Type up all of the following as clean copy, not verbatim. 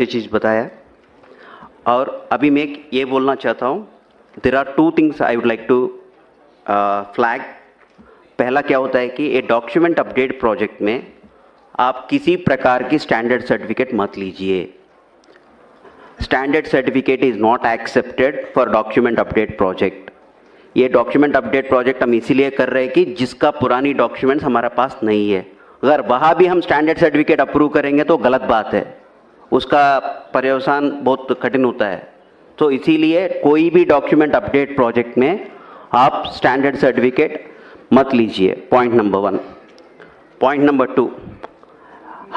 ये चीज़ बताया। और अभी मैं ये बोलना चाहता हूँ, there are two things I would like to flag. पहला क्या होता है कि ये डॉक्यूमेंट अपडेट प्रोजेक्ट में आप किसी प्रकार की स्टैंडर्ड सर्टिफिकेट मत लीजिए। Standard certificate is not accepted for document update project. ये डॉक्यूमेंट अपडेट प्रोजेक्ट हम इसीलिए कर रहे हैं कि जिसका पुरानी डॉक्यूमेंट्स हमारे पास नहीं है, अगर वहाँ भी हम स्टैंडर्ड सर्टिफिकेट अप्रूव करेंगे तो गलत बात है, उसका पर्यवसान बहुत कठिन होता है। तो इसीलिए कोई भी डॉक्यूमेंट अपडेट प्रोजेक्ट में आप स्टैंडर्ड सर्टिफिकेट मत लीजिए, पॉइंट नंबर 1। पॉइंट नंबर 2,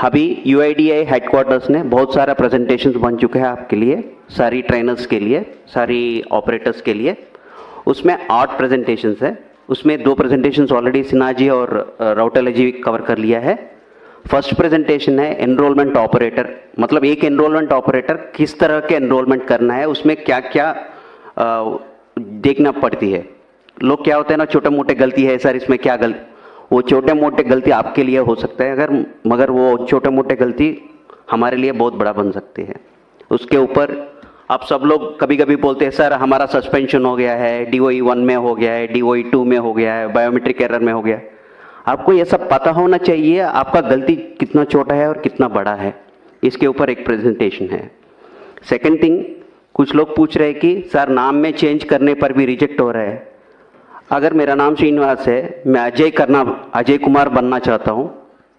अभी UIDAI हेडक्वार्टर्स ने बहुत सारा प्रेजेंटेशंस बन चुके हैं आपके लिए, सारी ट्रेनर्स के लिए, सारी ऑपरेटर्स के लिए। उसमें 8 प्रेजेंटेशंस है, उसमें 2 प्रेजेंटेशंस ऑलरेडी सिन्हा जी और राउटेला जी कवर कर लिया है। फर्स्ट प्रेजेंटेशन है एनरोलमेंट ऑपरेटर, मतलब एक एनरोलमेंट ऑपरेटर किस तरह के एनरोलमेंट करना है, उसमें क्या क्या देखना पड़ती है। लोग क्या होते हैं ना, छोटे मोटे गलती है सर इसमें क्या गलती, वो छोटे मोटे गलती आपके लिए हो सकता है मगर वो छोटे मोटे गलती हमारे लिए बहुत बड़ा बन सकते हैं। उसके ऊपर आप सब लोग कभी कभी बोलते हैं सर हमारा सस्पेंशन हो गया है, DOE 1 में हो गया है, DOE 2 में हो गया है, बायोमेट्रिक एरर में हो गया। आपको ये सब पता होना चाहिए आपका गलती कितना छोटा है और कितना बड़ा है, इसके ऊपर एक प्रेजेंटेशन है। सेकेंड थिंग, कुछ लोग पूछ रहे हैं कि सर नाम में चेंज करने पर भी रिजेक्ट हो रहा है। अगर मेरा नाम श्रीनिवास है, मैं अजय कुमार बनना चाहता हूँ,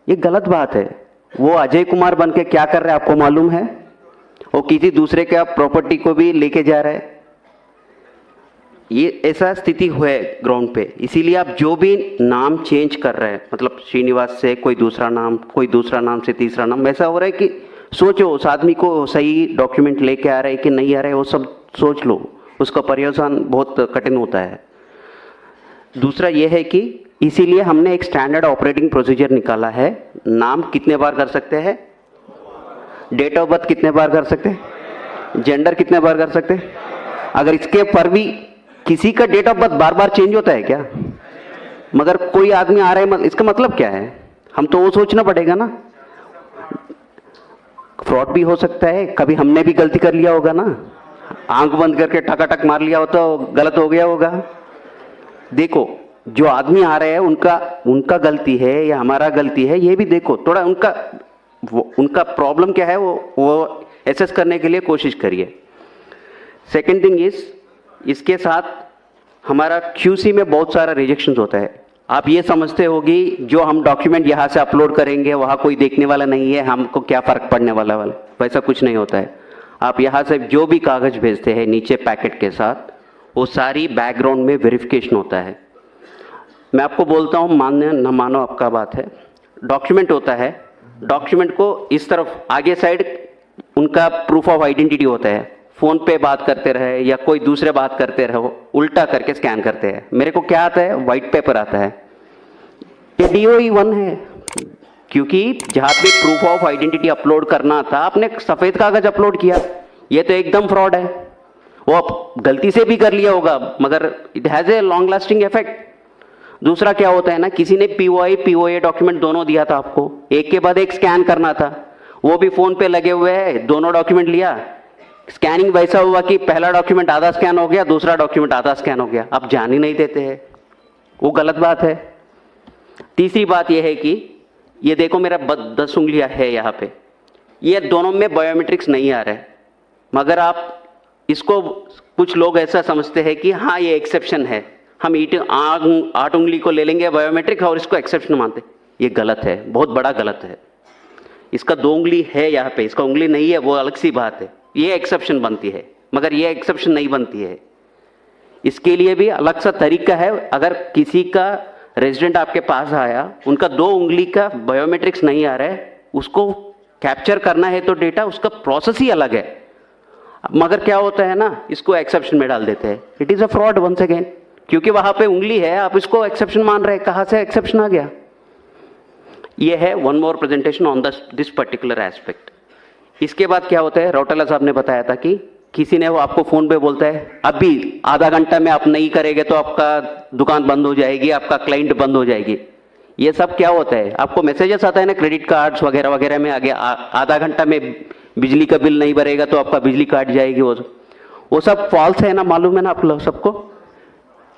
ये गलत बात है। वो अजय कुमार बन के क्या कर रहे हैं आपको मालूम है? वो किसी दूसरे के प्रॉपर्टी को भी लेके जा रहा है। ये ऐसा स्थिति हुआ है ग्राउंड पे। इसीलिए आप जो भी नाम चेंज कर रहे हैं, मतलब श्रीनिवास से कोई दूसरा नाम से तीसरा नाम, ऐसा हो रहा है कि सोचो उस आदमी को सही डॉक्यूमेंट लेके आ रहे हैं कि नहीं आ रहे हैं, वो सब सोच लो, उसका पर्यवसान बहुत कठिन होता है। दूसरा ये है कि इसीलिए हमने एक स्टैंडर्ड ऑपरेटिंग प्रोसीजर निकाला है। नाम कितने बार कर सकते हैं, डेट ऑफ बर्थ कितने बार कर सकते हैं, जेंडर कितने बार कर सकते हैं। अगर इसके पर भी किसी का डेट ऑफ बर्थ बार बार चेंज होता है क्या? मगर कोई आदमी आ रहा है, इसका मतलब क्या है? हम तो वो सोचना पड़ेगा ना। फ्रॉड भी हो सकता है, कभी हमने भी गलती कर लिया होगा ना, आंख बंद करके टकाटक मार लिया हो तो गलत हो गया होगा। देखो जो आदमी आ रहे हैं उनका गलती है या हमारा गलती है, ये भी देखो थोड़ा। उनका प्रॉब्लम क्या है वो एसेस करने के लिए कोशिश करिए। सेकेंड थिंग इज, इसके साथ हमारा QC में बहुत सारा रिजेक्शंस होता है। आप ये समझते होगी जो हम डॉक्यूमेंट यहाँ से अपलोड करेंगे वहाँ कोई देखने वाला नहीं है, हमको क्या फ़र्क पड़ने वाला वैसा कुछ नहीं होता है। आप यहाँ से जो भी कागज़ भेजते हैं नीचे पैकेट के साथ, वो सारी बैकग्राउंड में वेरिफिकेशन होता है। मैं आपको बोलता हूँ, मानने न मानो आपका बात है, डॉक्यूमेंट होता है, डॉक्यूमेंट को इस तरफ आगे साइड उनका प्रूफ ऑफ आइडेंटिटी होता है। फ़ोन पे बात करते रहे या कोई दूसरे बात करते रहो, उल्टा करके स्कैन करते हैं। मेरे को क्या आता है, वाइट पेपर आता है। ये DOE 1 है, क्योंकि जहाँ पे प्रूफ ऑफ आइडेंटिटी अपलोड करना था आपने सफ़ेद कागज अपलोड किया। ये तो एकदम फ्रॉड है। वो आप गलती से भी कर लिया होगा मगर it has a long lasting effect. दूसरा क्या होता है ना, किसी ने POA डॉक्यूमेंट दोनों दिया था आपको, एक के बाद एक स्कैन करना था, वो भी फ़ोन पे लगे हुए हैं, दोनों डॉक्यूमेंट लिया, स्कैनिंग वैसा हुआ कि पहला डॉक्यूमेंट आधा स्कैन हो गया, दूसरा डॉक्यूमेंट आधा स्कैन हो गया। आप जान ही नहीं देते हैं, वो गलत बात है। तीसरी बात यह है कि ये देखो मेरा 10 उंगलियां है यहाँ पे, ये दोनों में बायोमेट्रिक्स नहीं आ रहा है, मगर आप इसको, कुछ लोग ऐसा समझते हैं कि हाँ ये एक्सेप्शन है, हम 8 उंगली को ले लेंगे बायोमेट्रिक और इसको एक्सेप्शन मानते। ये गलत है, बहुत बड़ा गलत है। इसका 2 उंगली है यहाँ पे, इसका उंगली नहीं है, वो अलग सी बात है, ये एक्सेप्शन बनती है, मगर ये एक्सेप्शन नहीं बनती है। इसके लिए भी अलग सा तरीका है। अगर किसी का रेजिडेंट आपके पास आया, उनका 2 उंगली का बायोमेट्रिक्स नहीं आ रहा है, उसको कैप्चर करना है तो डेटा, उसका प्रोसेस ही अलग है। मगर क्या होता है ना, इसको एक्सेप्शन में डाल देते हैं। It is a fraud once again, क्योंकि वहाँ पे उंगली है, आप इसको एक्सेप्शन मान रहे हैं, कहाँ से एक्सेप्शन आ गया? ये है one more presentation on this particular aspect. इसके बाद क्या होता है, राउटेला साहब ने बताया था कि किसी ने वो आपको फ़ोन पे बोलता है अभी आधा घंटा में आप नहीं करेंगे तो आपका दुकान बंद हो जाएगी, आपका क्लाइंट बंद हो जाएगी। ये सब क्या होता है, आपको मैसेजेस आता है ना क्रेडिट कार्ड्स वगैरह वगैरह में, आगे आधा घंटा में बिजली का बिल नहीं भरेगा तो आपका बिजली काट जाएगी, वो सब फॉल्स है ना, मालूम है ना आप लोग सबको।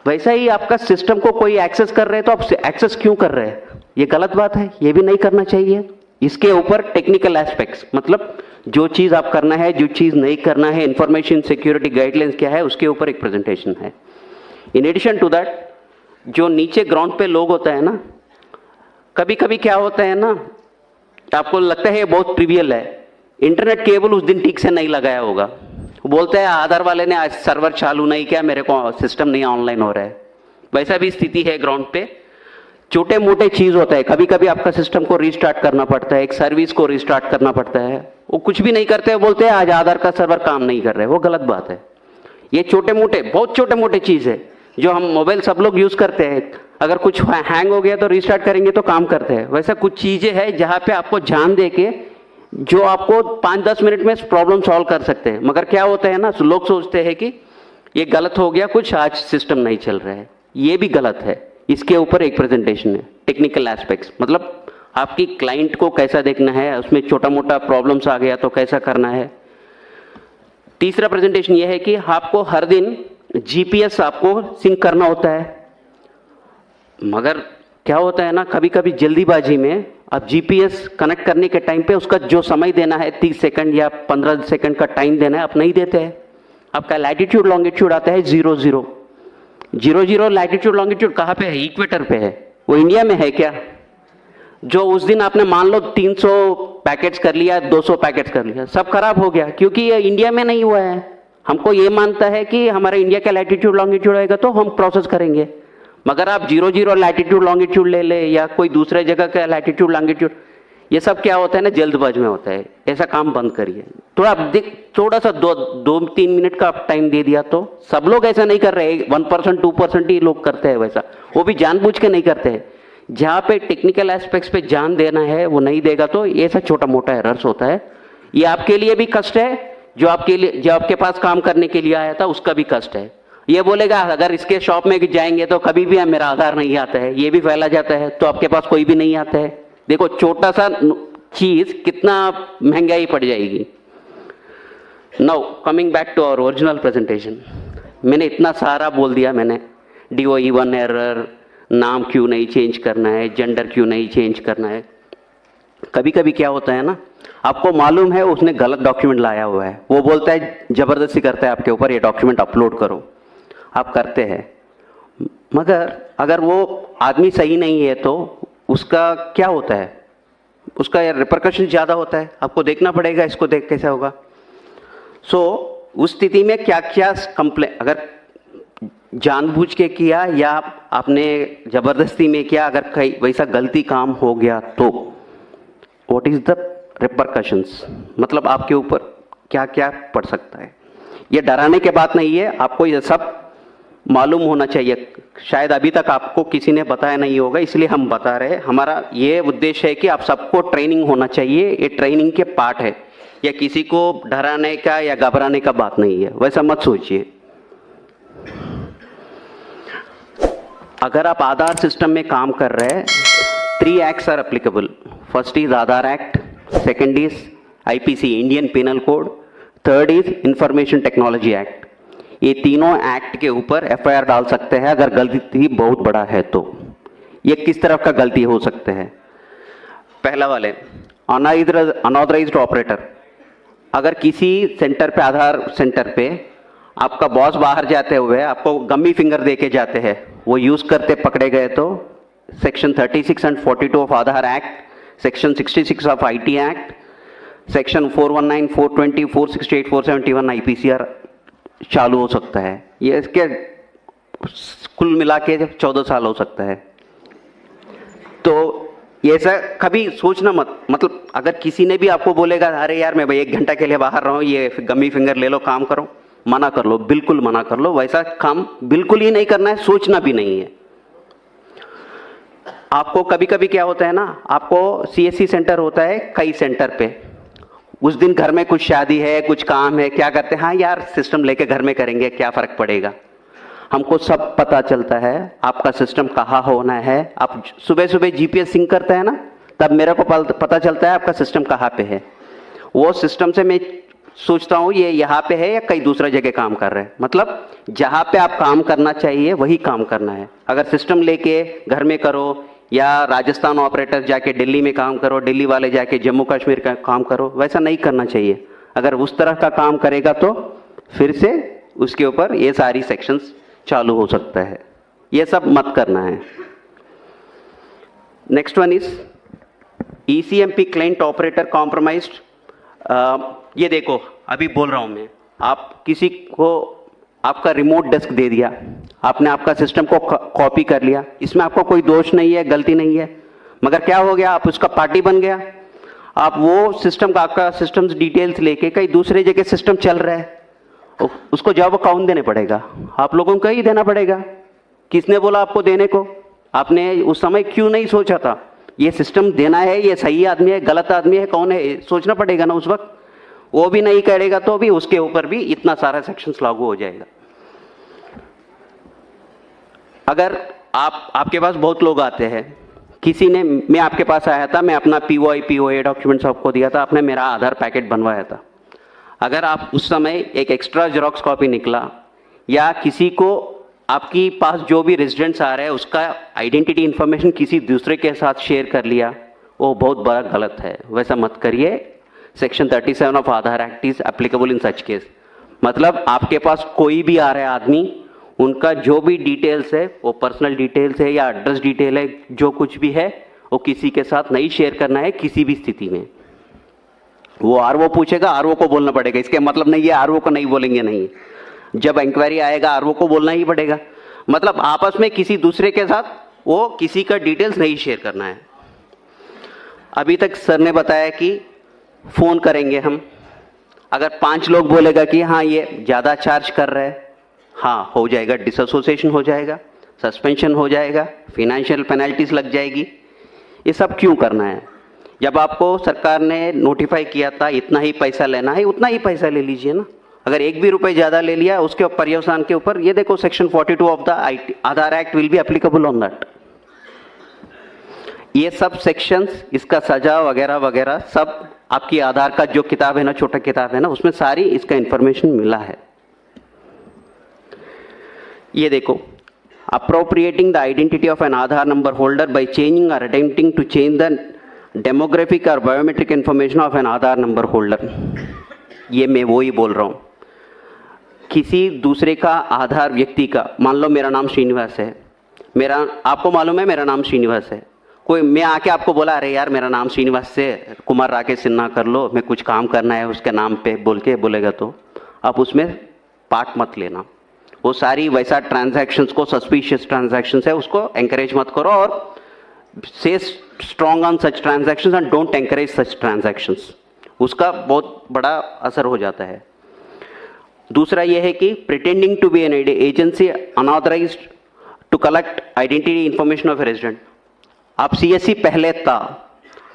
वैसा ही आपका सिस्टम को कोई एक्सेस कर रहे हैं तो आप एक्सेस क्यों कर रहे हैं, ये गलत बात है, ये भी नहीं करना चाहिए। इसके ऊपर टेक्निकल एस्पेक्ट्स, मतलब जो चीज आप करना है, जो चीज नहीं करना है, इंफॉर्मेशन सिक्योरिटी गाइडलाइंस क्या है, उसके ऊपर एक प्रेजेंटेशन है। इन एडिशन टू दैट, जो नीचे ग्राउंड पे लोग होता है ना, कभी कभी क्या होता है ना, आपको लगता है ये बहुत ट्रिवियल है, इंटरनेट केबल उस दिन ठीक से नहीं लगाया होगा, बोलते हैं आधार वाले ने आज सर्वर चालू नहीं किया, मेरे को सिस्टम नहीं ऑनलाइन हो रहा है। वैसा भी स्थिति है ग्राउंड पे। छोटे मोटे चीज होता है, कभी कभी आपका सिस्टम को रीस्टार्ट करना पड़ता है, एक सर्विस को रीस्टार्ट करना पड़ता है, वो कुछ भी नहीं करते हैं, बोलते हैं आज आधार का सर्वर काम नहीं कर रहे, वो गलत बात है। ये छोटे मोटे, बहुत छोटे मोटे चीज है जो हम मोबाइल सब लोग यूज करते हैं, अगर कुछ हैंग हो गया तो रीस्टार्ट करेंगे तो काम करते हैं। वैसा कुछ चीजें हैं जहां पे आपको ध्यान दे के जो आपको 5-10 मिनट में प्रॉब्लम सॉल्व कर सकते हैं। मगर क्या होता है ना, लोग सोचते हैं कि ये गलत हो गया कुछ, आज सिस्टम नहीं चल रहा है, ये भी गलत है। इसके ऊपर एक प्रेजेंटेशन है, टेक्निकल एस्पेक्ट्स, मतलब आपकी क्लाइंट को कैसा देखना है, उसमें छोटा मोटा प्रॉब्लम्स आ गया तो कैसा करना है। तीसरा प्रेजेंटेशन यह है कि आपको हर दिन जीपीएस आपको सिंक करना होता है। मगर क्या होता है ना, कभी कभी जल्दीबाजी में आप जीपीएस कनेक्ट करने के टाइम पे उसका जो समय देना है 30 सेकंड या 15 सेकंड का टाइम देना है, आप नहीं देते हैं। आपका लैटिट्यूड लॉन्गिट्यूड आता है 00 00 लैटिट्यूड लॉन्गिट्यूड कहाँ पे है, इक्वेटर पे है, वो इंडिया में है क्या? जो उस दिन आपने मान लो 300 पैकेट्स कर लिया, 200 पैकेट्स कर लिया, सब खराब हो गया क्योंकि ये इंडिया में नहीं हुआ है। हमको ये मानता है कि हमारा इंडिया का लैटिट्यूड लॉन्गिट्यूड आएगा तो हम प्रोसेस करेंगे। मगर आप 00 लैटिट्यूड लॉन्गिट्यूड ले ले या कोई दूसरे जगह का लैटिट्यूड लॉन्गिट्यूड, ये सब क्या होता है ना, जल्दबाज में होता है। ऐसा काम बंद करिए। थोड़ा सा 2-3 मिनट का आप टाइम दे दिया तो सब लोग ऐसा नहीं कर रहे, 1% 2% ही लोग करते हैं वैसा, वो भी जानबूझ के नहीं करते हैं। जहाँ पे टेक्निकल एस्पेक्ट्स पे ध्यान देना है वो नहीं देगा तो ये ऐसा छोटा मोटा एरर्स होता है। ये आपके लिए भी कष्ट है, जो आपके पास काम करने के लिए आया था उसका भी कष्ट है। ये बोलेगा अगर इसके शॉप में जाएंगे तो कभी भी मेरा आधार नहीं आता है, ये भी फैला जाता है तो आपके पास कोई भी नहीं आता है। देखो छोटा सा चीज कितना महंगाई पड़ जाएगी। Now coming back to our original presentation, मैंने इतना सारा बोल दिया, मैंने DOE1 एरर, नाम क्यों नहीं चेंज करना है, जेंडर क्यों नहीं चेंज करना है। कभी कभी क्या होता है ना, आपको मालूम है उसने गलत डॉक्यूमेंट लाया हुआ है, वो बोलता है, जबरदस्ती करता है आपके ऊपर, ये डॉक्यूमेंट अपलोड करो, आप करते हैं। मगर अगर वो आदमी सही नहीं है तो उसका क्या होता है, उसका रिपरकशन ज़्यादा होता है, आपको देखना पड़ेगा इसको, देख कैसा होगा। उस स्थिति में क्या क्या कंप्लेन, अगर जानबूझ के किया या आपने जबरदस्ती में किया, अगर कहीं वैसा गलती काम हो गया तो व्हाट इज द रिपरकशंस, मतलब आपके ऊपर क्या क्या पड़ सकता है। ये डराने के बात नहीं है, आपको ये सब मालूम होना चाहिए। शायद अभी तक आपको किसी ने बताया नहीं होगा, इसलिए हम बता रहे हैं। हमारा ये उद्देश्य है कि आप सबको ट्रेनिंग होना चाहिए, ये ट्रेनिंग के पार्ट है, या किसी को डराने का या घबराने का बात नहीं है, वैसा मत सोचिए। अगर आप आधार सिस्टम में काम कर रहे हैं, 3 acts are applicable. First is Aadhaar act, second is IPC Indian penal code, third is information technology act. ये तीनों एक्ट के ऊपर FIR डाल सकते हैं अगर गलती बहुत बड़ा है तो। ये किस तरह का गलती हो सकते हैं? पहला वाले अनऑथराइज्ड ऑपरेटर, अगर किसी सेंटर पे, आधार सेंटर पे आपका बॉस बाहर जाते हुए आपको गम्मी फिंगर दे के जाते हैं, वो यूज करते पकड़े गए तो section 36 and 42 of Aadhaar act, section 66 of IT act, section 419, 420, 468, 471 IPCR चालू हो सकता है। ये इसके कुल मिला के 14 साल हो सकता है। तो ये ऐसा कभी सोचना मत, मतलब अगर किसी ने भी आपको बोलेगा अरे यार मैं भाई 1 घंटा के लिए बाहर रहा हूँ, ये गम्मी फिंगर ले लो, काम करो, मना कर लो, बिल्कुल मना कर लो। वैसा काम बिल्कुल ही नहीं करना है, सोचना भी नहीं है। आपको कभी कभी क्या होता है ना, आपको CSC सेंटर होता है कई सेंटर पे, उस दिन घर में कुछ शादी है, कुछ काम है, क्या करते हैं, हाँ यार सिस्टम लेके घर में करेंगे, क्या फर्क पड़ेगा। हमको सब पता चलता है आपका सिस्टम कहाँ होना है। आप सुबह सुबह GPS सिंक करते हैं ना, तब मेरे को पता चलता है आपका सिस्टम कहाँ पे है। वो सिस्टम से मैं सोचता हूँ ये यहाँ पे है या कहीं दूसरा जगह काम कर रहा है। मतलब जहाँ पे आप काम करना चाहिए वही काम करना है। अगर सिस्टम लेके घर में करो या राजस्थान ऑपरेटर जाके दिल्ली में काम करो, दिल्ली वाले जाके जम्मू कश्मीर का काम करो, वैसा नहीं करना चाहिए। अगर उस तरह का काम करेगा तो फिर से उसके ऊपर ये सारी सेक्शंस चालू हो सकता है। ये सब मत करना है। Next one is ECMP client operator compromised. ये देखो अभी बोल रहा हूं मैं, आप किसी को आपका रिमोट डेस्क दे दिया, आपने आपका सिस्टम को कॉपी कर लिया, इसमें आपका कोई दोष नहीं है, गलती नहीं है, मगर क्या हो गया, आप उसका पार्टी बन गया। आप वो सिस्टम का आपका सिस्टम्स डिटेल्स लेके कहीं दूसरे जगह सिस्टम चल रहा है, उसको जवाब कौन देने पड़ेगा? आप लोगों को ही देना पड़ेगा। किसने बोला आपको देने को? आपने उस समय क्यों नहीं सोचा था ये सिस्टम देना है, ये सही आदमी है, गलत आदमी है, कौन है, सोचना पड़ेगा ना उस वक्त। वो भी नहीं करेगा तो भी उसके ऊपर भी इतना सारा सेक्शंस लागू हो जाएगा। अगर आपके पास बहुत लोग आते हैं, किसी ने, मैं आपके पास आया था, मैं अपना POA डॉक्यूमेंट्स आपको दिया था, आपने मेरा आधार पैकेट बनवाया था। अगर आप उस समय एक एक्स्ट्रा जेरोक्स कॉपी निकला या किसी को आपकी पास जो भी रेजिडेंट्स आ रहे हैं उसका आइडेंटिटी इंफॉर्मेशन किसी दूसरे के साथ शेयर कर लिया, वो बहुत बड़ा गलत है, वैसा मत करिए। Section 37 of Aadhaar act is applicable in such case. मतलब आपके पास कोई भी आ रहा है आदमी, उनका जो भी डिटेल्स है, वो पर्सनल डिटेल्स है या एड्रेस डिटेल है, जो कुछ भी है वो किसी के साथ नहीं शेयर करना है किसी भी स्थिति में। वो RO पूछेगा, RO को बोलना पड़ेगा, इसके मतलब नहीं है RO को नहीं बोलेंगे, नहीं। जब इंक्वायरी आएगा RO को बोलना ही पड़ेगा। मतलब आपस में किसी दूसरे के साथ वो किसी का डिटेल्स नहीं शेयर करना है। अभी तक सर ने बताया कि फोन करेंगे हम, अगर 5 लोग बोलेगा कि हाँ ये ज्यादा चार्ज कर रहे हैं, हाँ हो जाएगा, डिसएसोसिएशन हो जाएगा, सस्पेंशन हो जाएगा, फाइनेंशियल पेनल्टीज लग जाएगी। ये सब क्यों करना है? जब आपको सरकार ने नोटिफाई किया था इतना ही पैसा लेना है, उतना ही पैसा ले लीजिए ना। अगर एक भी रुपए ज्यादा ले लिया उसके पर्यवसान के ऊपर, ये देखो section 42 of the Aadhaar act will be applicable on that. ये सब सेक्शंस, इसका सजा वगैरह वगैरह सब आपकी आधार का जो किताब है ना, छोटा किताब है ना, उसमें सारी इसका इंफॉर्मेशन मिला है। ये देखो, appropriating the identity of an Aadhaar number holder by changing or attempting to change the demographic or biometric information of an Aadhaar number holder। ये मैं वो ही बोल रहा हूँ, किसी दूसरे का आधार व्यक्ति का, मान लो मेरा नाम श्रीनिवास है, आपको मालूम है मेरा नाम श्रीनिवास है, कोई मैं आके आपको बोला अरे यार मेरा नाम श्रीनिवास से कुमार राकेश सिन्हा कर लो, मैं कुछ काम करना है उसके नाम पे बोल के बोलेगा, तो आप उसमें पार्ट मत लेना। वो सारी वैसा ट्रांजैक्शंस को, सस्पिशियस ट्रांजैक्शंस है, उसको एंकरेज मत करो और से strong on such transactions and don't encourage such transactions. उसका बहुत बड़ा असर हो जाता है। दूसरा यह है कि pretending to be an agency unauthorised to collect identity information of resident. आप CSC पहले था,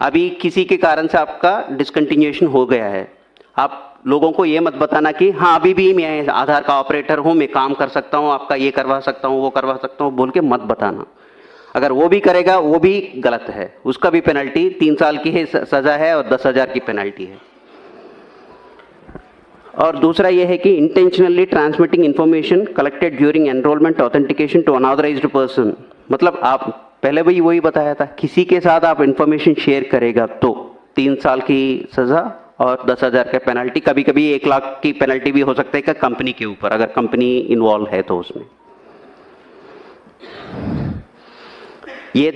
अभी किसी के कारण से आपका डिसकंटिन्यूएशन हो गया है, आप लोगों को ये मत बताना कि हाँ अभी भी मैं आधार का ऑपरेटर हूँ, मैं काम कर सकता हूँ, आपका ये करवा सकता हूँ, वो करवा सकता हूँ बोल के मत बताना। अगर वो भी करेगा वो भी गलत है, उसका भी पेनल्टी 3 साल की है सजा है और 10,000 की पेनल्टी है। और दूसरा ये है कि intentionally transmitting information collected during enrolment authentication to unauthorised person. मतलब आप पहले भी वही बताया था, किसी के साथ आप इंफॉर्मेशन शेयर करेगा तो 3 साल की सजा और 10,000 का पेनल्टी, कभी कभी 1 लाख की पेनल्टी भी हो सकता है कि कंपनी के ऊपर, अगर कंपनी इन्वॉल्व है तो उसमें। ये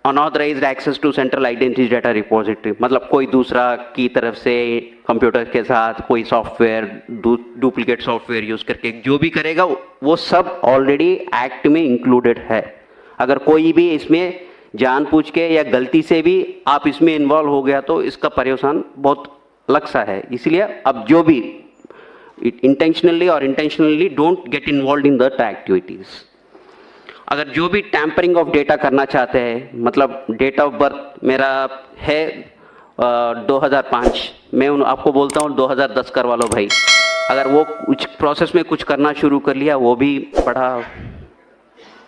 unauthorised access to central identity data repository, मतलब कोई दूसरा की तरफ से कंप्यूटर के साथ कोई सॉफ्टवेयर, डुप्लीकेट सॉफ्टवेयर यूज करके जो भी करेगा वो सब ऑलरेडी एक्ट में इंक्लूडेड है। अगर कोई भी इसमें जानबूझ के या गलती से भी आप इसमें इन्वॉल्व हो गया तो इसका पर्यवसान बहुत अलग सा है। इसलिए अब जो भी इंटेंशनली और intentionally don't get involve in that activities. अगर जो भी टैंपरिंग ऑफ डेटा करना चाहते हैं, मतलब डेट ऑफ बर्थ मेरा है 2005, मैं आपको बोलता हूँ 2010 करवा लो भाई, अगर वो कुछ प्रोसेस में कुछ करना शुरू कर लिया, वो भी बड़ा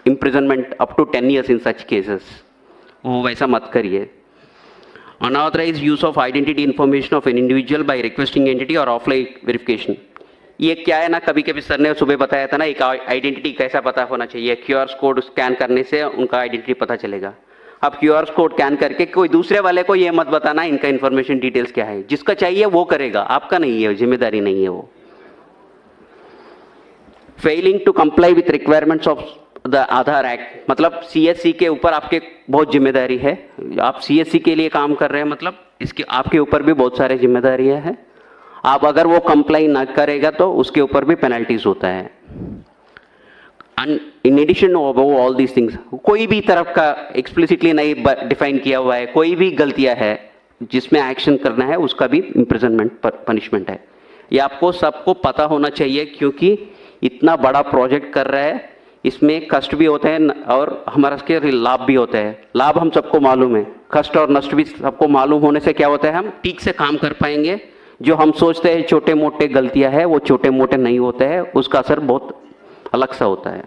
imprisonment up to 10 years in such cases, वो वैसा मत करिए। Unauthorised use of identity information of an individual by requesting entity और ऑफलाइन वेरिफिकेशन। ये क्या है ना, कभी कभी सर ने सुबह बताया था ना, एक आइडेंटिटी कैसा पता होना चाहिए, क्यूआर कोड स्कैन करने से उनका आइडेंटिटी पता चलेगा। अब क्यूआर कोड स्कैन करके कोई दूसरे वाले को ये मत बताना इनका इन्फॉर्मेशन डिटेल्स क्या है, जिसका चाहिए वो करेगा, आपका नहीं है, जिम्मेदारी नहीं है वो। Failing to comply with requirements of the Aadhaar act, मतलब सीएससी के ऊपर आपके बहुत जिम्मेदारी है। आप सीएससी के लिए काम कर रहे हैं, मतलब इसके आपके ऊपर भी बहुत सारे जिम्मेदारियां हैं। आप अगर वो कंप्लाई ना करेगा तो उसके ऊपर भी पेनल्टीज होता है। In addition all these things, कोई भी तरफ का एक्सप्लिसिटली नहीं डिफाइन किया हुआ है, कोई भी गलतियां है जिसमें एक्शन करना है उसका भी इम्प्रिजनमेंट पनिशमेंट है। ये आपको सबको पता होना चाहिए, क्योंकि इतना बड़ा प्रोजेक्ट कर रहा है, इसमें कष्ट भी होते हैं और हमारा इसके लाभ भी होते हैं। लाभ हम सबको मालूम है, कष्ट और नष्ट भी सबको मालूम होने से क्या होता है, हम ठीक से काम कर पाएंगे। जो हम सोचते हैं छोटे मोटे गलतियां हैं, वो छोटे मोटे नहीं होते हैं, उसका असर बहुत अलग सा होता है।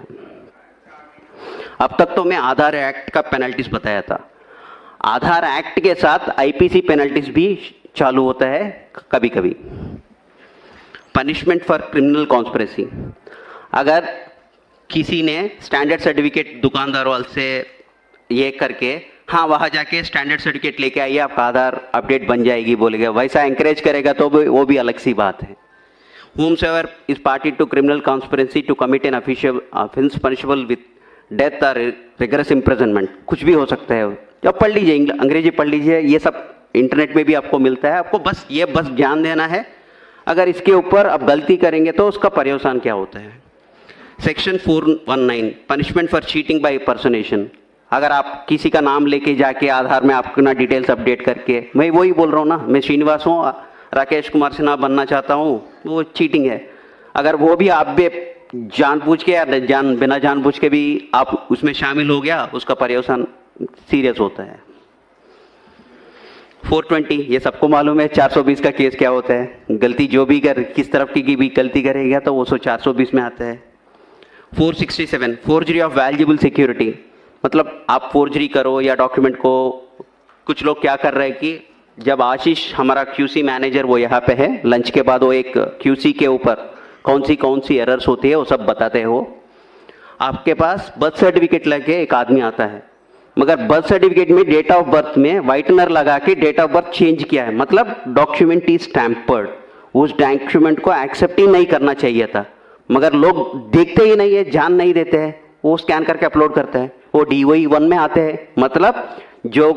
अब तक तो मैं आधार एक्ट का पेनल्टीज बताया था। आधार एक्ट के साथ आईपीसी पेनल्टीज भी चालू होता है कभी कभी। पनिशमेंट फॉर क्रिमिनल कॉन्स्पिरेसी, अगर किसी ने स्टैंडर्ड सर्टिफिकेट दुकानदार वाले से ये करके, हाँ वहाँ जाके स्टैंडर्ड सर्टिफिकेट लेके आइए आपका आधार अपडेट बन जाएगी बोलेगा, वैसा एंकरेज करेगा तो वो भी अलग सी बात है। Whomsoever is party to criminal conspiracy to commit an official offense punishable with death or rigorous imprisonment, कुछ भी हो सकता है। जब पढ़ लीजिए, अंग्रेजी पढ़ लीजिए, ये सब इंटरनेट में भी आपको मिलता है। आपको बस ध्यान देना है, अगर इसके ऊपर आप गलती करेंगे तो उसका पर्यवसान क्या होता है। Section 419 punishment for cheating by personation, अगर आप किसी का नाम लेके जाके आधार में अपना डिटेल्स अपडेट करके, मैं वही बोल रहा हूँ ना, मैं श्रीनिवास हूँ, राकेश कुमार सिन्हा बनना चाहता हूँ, वो चीटिंग है। अगर वो भी आप भी जानबूझ के या बिना जानबूझ के भी आप उसमें शामिल हो गया, उसका पर्यवसान सीरियस होता है। 420 ये सबको मालूम है, 420 का केस क्या होता है। गलती जो भी किस तरफ की भी गलती करेगा तो वो 420 में आता है। 467 फोर्जरी ऑफ वैल्यूएबल सिक्योरिटी, मतलब आप फोर्जरी करो या डॉक्यूमेंट को, कुछ लोग क्या कर रहे हैं कि जब आशीष हमारा क्यूसी मैनेजर वो यहाँ पे है, लंच के बाद वो एक क्यूसी के ऊपर कौन सी एरर्स होती है वो सब बताते हैं। वो आपके पास बर्थ सर्टिफिकेट लेके एक आदमी आता है, मगर बर्थ सर्टिफिकेट में डेट ऑफ बर्थ में व्हाइटनर लगा के डेट ऑफ बर्थ चेंज किया है, मतलब डॉक्यूमेंट इज टैम्पर्ड। उस डॉक्यूमेंट को एक्सेप्ट ही नहीं करना चाहिए था, मगर लोग देखते ही नहीं है, जान नहीं देते हैं, वो स्कैन करके अपलोड करते हैं, वो DOE 1 में आते हैं। मतलब जो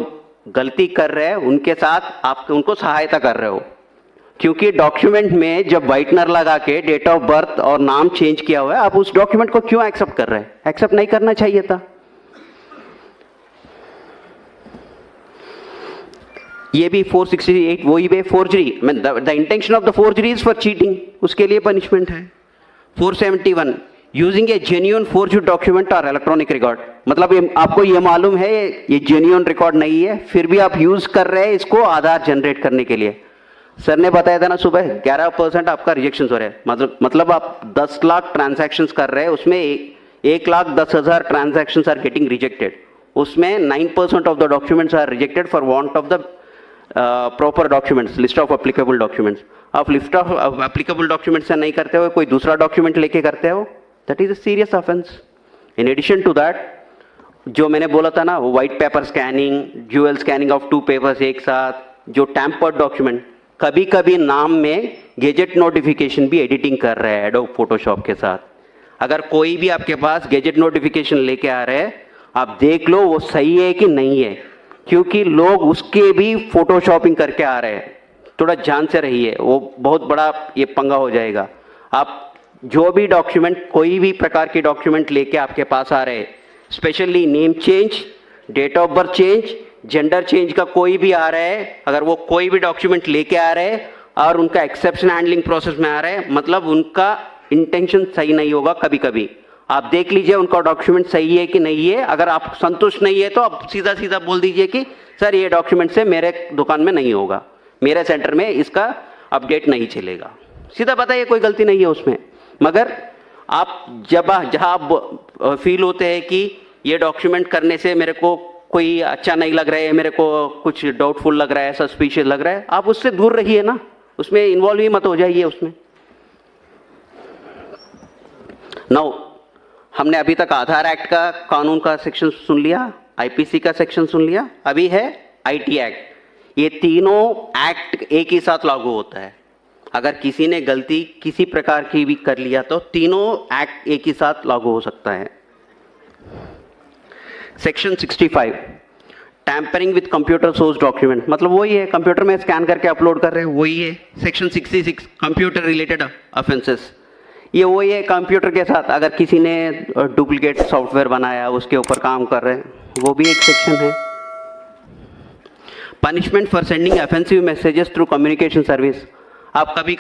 गलती कर रहे हैं उनके साथ आप उनको सहायता कर रहे हो, क्योंकि डॉक्यूमेंट में जब व्हाइटनर लगा के डेट ऑफ बर्थ और नाम चेंज किया हुआ है, आप उस डॉक्यूमेंट को क्यों एक्सेप्ट कर रहे हैं? एक्सेप्ट नहीं करना चाहिए था। ये भी 468 वही है, forgery, the intention of the forgery is for cheating, उसके लिए पनिशमेंट है। 471 यूजिंग ए जेन्युइन फोर्ज्ड डॉक्यूमेंट और इलेक्ट्रॉनिक रिकॉर्ड, मतलब आपको ये मालूम है ये जेन्युइन रिकॉर्ड नहीं है, फिर भी आप यूज कर रहे हैं इसको आधार जनरेट करने के लिए। सर ने बताया था ना सुबह 11% आपका रिजेक्शन हो रहा है, मतलब आप 10 लाख ट्रांजैक्शंस कर रहे हैं, उसमें 1,10,000 ट्रांजैक्शंस आर गेटिंग रिजेक्टेड, उसमें 9% of the documents are rejected for want of the proper documents, list of applicable documents. आप लिस्ट ऑफ एप्लीकेबल डॉक्यूमेंट्स से नहीं करते हो, कोई दूसरा डॉक्यूमेंट लेके करते हो, that is a serious offence. In addition to that, जो मैंने बोला था ना, वो white paper scanning, dual scanning of 2 papers एक साथ, जो टैम्पर्ड डॉक्यूमेंट, कभी कभी नाम में गैजेट नोटिफिकेशन भी एडिटिंग कर रहे हैं एडोब फोटोशॉप के साथ। अगर कोई भी आपके पास गैजेट नोटिफिकेशन लेके आ रहे हैं, आप देख लो वो सही है कि नहीं है, क्योंकि लोग उसके भी फोटोशॉपिंग करके आ रहे हैं। थोड़ा ध्यान से रहिए, वो बहुत बड़ा ये पंगा हो जाएगा। आप जो भी डॉक्यूमेंट, कोई भी प्रकार के डॉक्यूमेंट लेके आपके पास आ रहे हैं, specially name change, date of birth change, gender change का कोई भी आ रहा है, अगर वो कोई भी डॉक्यूमेंट लेके आ रहे हैं और उनका एक्सेप्शन हैंडलिंग प्रोसेस में आ रहे हैं, मतलब उनका इंटेंशन सही नहीं होगा। कभी कभी आप देख लीजिए उनका डॉक्यूमेंट सही है कि नहीं है, अगर आप संतुष्ट नहीं है तो आप सीधा सीधा बोल दीजिए कि सर ये डॉक्यूमेंट से मेरे दुकान में नहीं होगा, मेरे सेंटर में इसका अपडेट नहीं चलेगा। सीधा बताइए, कोई गलती नहीं है उसमें। मगर आप जहाँ आप फील होते हैं कि ये डॉक्यूमेंट करने से मेरे को कोई अच्छा नहीं लग रहा है, मेरे को कुछ डाउटफुल लग रहा है, सस्पिशियस लग रहा है, आप उससे दूर रहिए ना, उसमें इन्वॉल्व ही मत हो जाइए उसमें। नाउ हमने अभी तक आधार एक्ट का कानून का सेक्शन सुन लिया, आईपीसी का सेक्शन सुन लिया, अभी है आईटी एक्ट। ये तीनों एक्ट एक ही साथ लागू होता है। अगर किसी ने गलती किसी प्रकार की भी कर लिया तो तीनों एक्ट एक ही साथ लागू हो सकता है। Section 65 tampering with computer source document, मतलब वही है, कंप्यूटर में स्कैन करके अपलोड कर रहे हैं, वही है। सेक्शन 66 कंप्यूटर रिलेटेड ऑफेंसेस, ये वही है, कंप्यूटर के साथ अगर किसी ने डुप्लीकेट सॉफ्टवेयर बनाया उसके ऊपर काम कर रहे हैं, वो भी एक सेक्शन है। Punishment for sending offensive messages through communication service, आप कभी